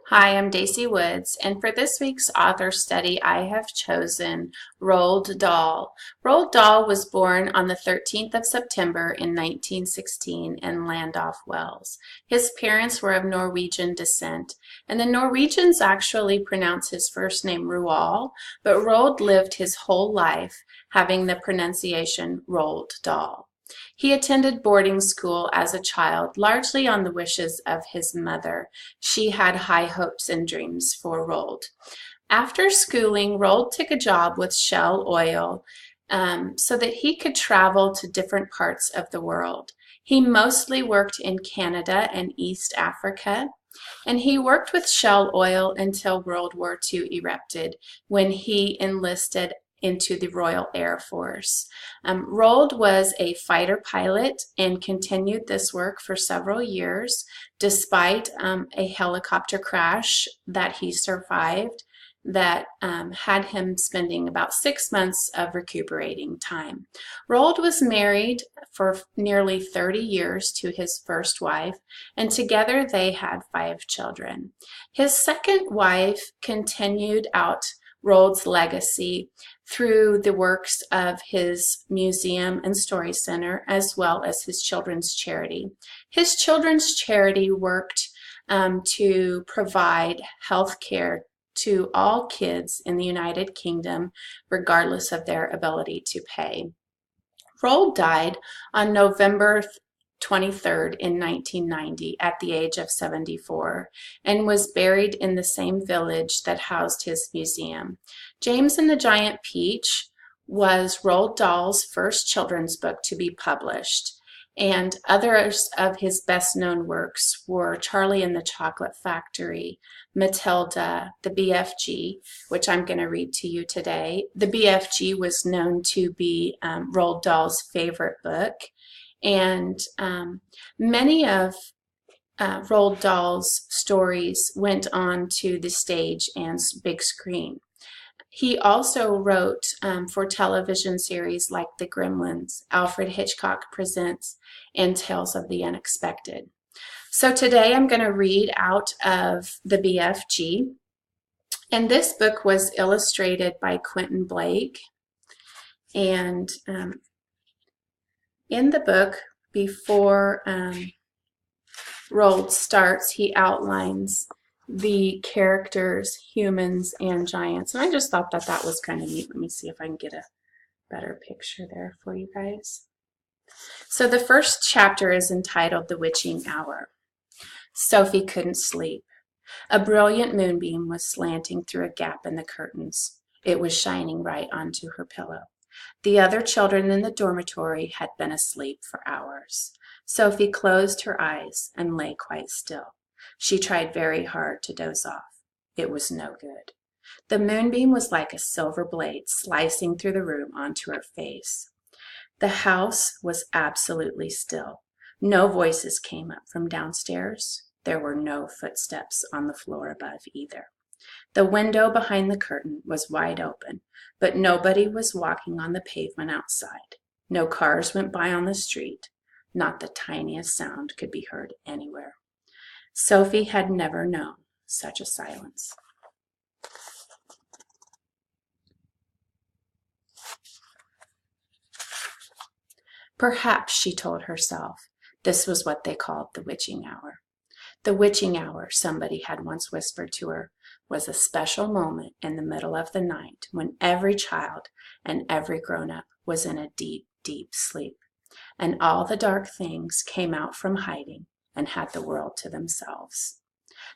Hi, I'm Daisy Woods, and for this week's author study, I have chosen Roald Dahl. Roald Dahl was born on the 13th of September in 1916 in Landolph, Wales. His parents were of Norwegian descent, and the Norwegians actually pronounce his first name RoaldDahl, but Roald lived his whole life having the pronunciation Roald Dahl. He attended boarding school as a child, largely on the wishes of his mother. She had high hopes and dreams for Roald. After schooling, Roald took a job with Shell Oil so that he could travel to different parts of the world. He mostly worked in Canada and East Africa, and he worked with Shell Oil until World War II erupted, when he enlisted into the Royal Air Force. Roald was a fighter pilot and continued this work for several years, despite a helicopter crash that he survived that had him spending about 6 months of recuperating time. Roald was married for nearly 30 years to his first wife, and together they had 5 children. His second wife continued out Roald's legacy through the works of his museum and story center, as well as his children's charity. His children's charity worked to provide health care to all kids in the United Kingdom, regardless of their ability to pay. Roald died on November 23rd in 1990 at the age of 74 and was buried in the same village that housed his museum. James and the Giant Peach was Roald Dahl's first children's book to be published, and others of his best-known works were Charlie and the Chocolate Factory, Matilda, the BFG, which I'm going to read to you today. The BFG was known to be Roald Dahl's favorite book, and many of Roald Dahl's stories went on to the stage and big screen. He also wrote for television series like The Gremlins, Alfred Hitchcock Presents, and Tales of the Unexpected. So today I'm going to read out of the BFG, and this book was illustrated by Quentin Blake. And in the book, before Roald starts, he outlines the characters, humans, and giants. And I just thought that that was kind of neat. Let me see if I can get a better picture there for you guys. So the first chapter is entitled The Witching Hour. Sophie couldn't sleep. A brilliant moonbeam was slanting through a gap in the curtains. It was shining right onto her pillow. The other children in the dormitory had been asleep for hours. Sophie closed her eyes and lay quite still. She tried very hard to doze off. It was no good. The moonbeam was like a silver blade slicing through the room onto her face. The house was absolutely still. No voices came up from downstairs. There were no footsteps on the floor above either. The window behind the curtain was wide open, but nobody was walking on the pavement outside. No cars went by on the street. Not the tiniest sound could be heard anywhere. Sophie had never known such a silence. Perhaps, she told herself, this was what they called the witching hour. The witching hour, somebody had once whispered to her, was a special moment in the middle of the night when every child and every grown-up was in a deep, deep sleep, and all the dark things came out from hiding and had the world to themselves.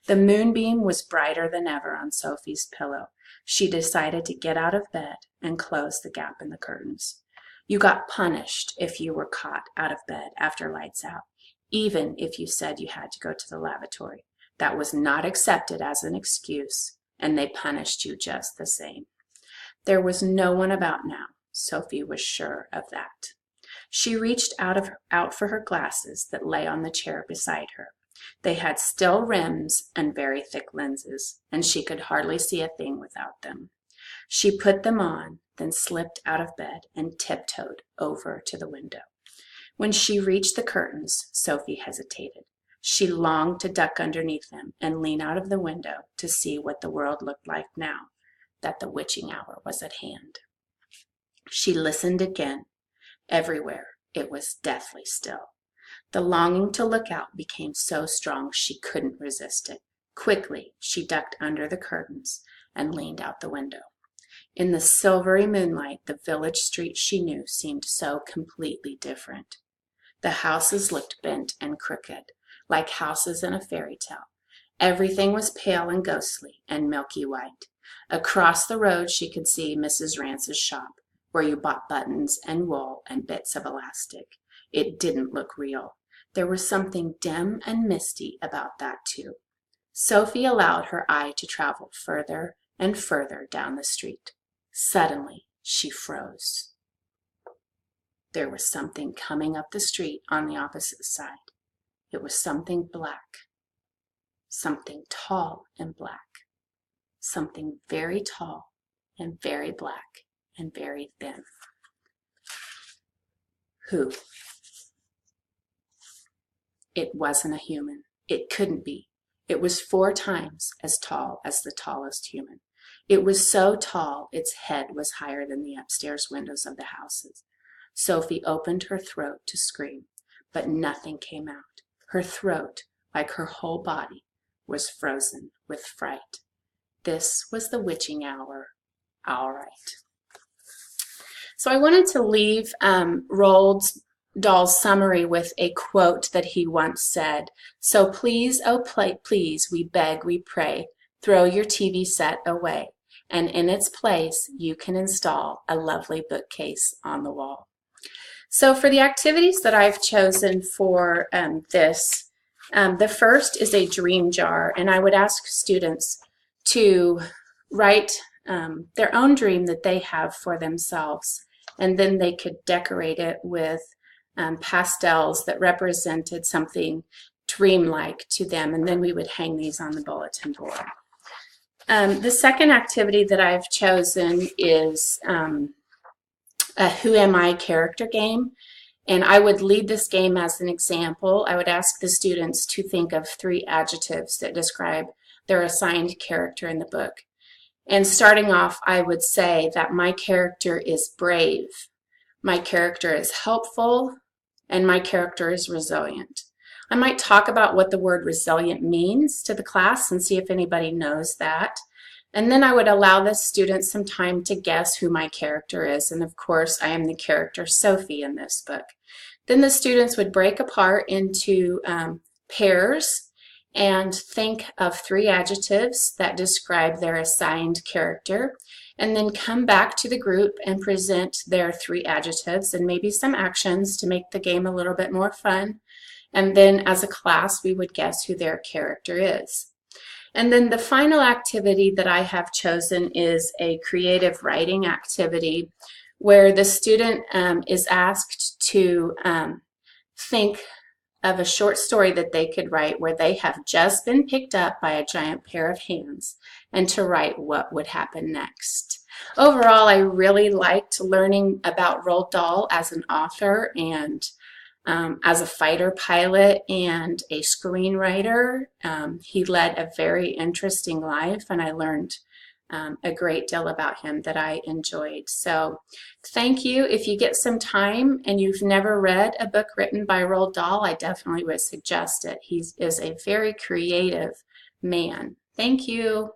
The moonbeam was brighter than ever on Sophie's pillow. She decided to get out of bed and close the gap in the curtains. You got punished if you were caught out of bed after lights out, even if you said you had to go to the lavatory. That was not accepted as an excuse, and they punished you just the same. There was no one about now. Sophie was sure of that. She reached out for her glasses that lay on the chair beside her. They had steel rims and very thick lenses, and she could hardly see a thing without them. She put them on, then slipped out of bed and tiptoed over to the window. When she reached the curtains, Sophie hesitated. She longed to duck underneath him and lean out of the window to see what the world looked like now that the witching hour was at hand. She listened again. Everywhere it was deathly still. The longing to look out became so strong she couldn't resist it. Quickly, she ducked under the curtains and leaned out the window. In the silvery moonlight, the village street she knew seemed so completely different. The houses looked bent and crooked, like houses in a fairy tale. Everything was pale and ghostly and milky white. Across the road she could see Mrs. Rance's shop, where you bought buttons and wool and bits of elastic. It didn't look real. There was something dim and misty about that too. Sophie allowed her eye to travel further and further down the street. Suddenly, she froze. There was something coming up the street on the opposite side. It was something black, something tall and black, something very tall and very black and very thin. Who? It wasn't a human. It couldn't be. It was 4 times as tall as the tallest human. It was so tall its head was higher than the upstairs windows of the houses. Sophie opened her throat to scream, but nothing came out. Her throat, like her whole body, was frozen with fright. This was the witching hour. All right. So I wanted to leave RoaldDahl's summary with a quote that he once said. So please, oh please, we beg, we pray, throw your TV set away, and in its place you can install a lovely bookcase on the wall. So for the activities that I've chosen for this, the first is a dream jar, and I would ask students to write their own dream that they have for themselves, and then they could decorate it with pastels that represented something dreamlike to them, and then we would hang these on the bulletin board. The second activity that I've chosen is a Who Am I character game, and I would lead this game as an example. I would ask the students to think of 3 adjectives that describe their assigned character in the book. And starting off, I would say that my character is brave, my character is helpful, and my character is resilient. I might talk about what the word resilient means to the class and see if anybody knows that. And then I would allow the students some time to guess who my character is. And of course, I am the character Sophie in this book. Then the students would break apart into pairs and think of 3 adjectives that describe their assigned character, and then come back to the group and present their 3 adjectives and maybe some actions to make the game a little bit more fun. And then as a class, we would guess who their character is. And then the final activity that I have chosen is a creative writing activity where the student is asked to think of a short story that they could write where they have just been picked up by a giant pair of hands, and to write what would happen next. Overall, I really liked learning about RoaldDahl as an author and as a fighter pilot and a screenwriter. He led a very interesting life, and I learned a great deal about him that I enjoyed. So thank you. If you get some time and you've never read a book written by RoaldDahl, I definitely would suggest it. He is a very creative man. Thank you.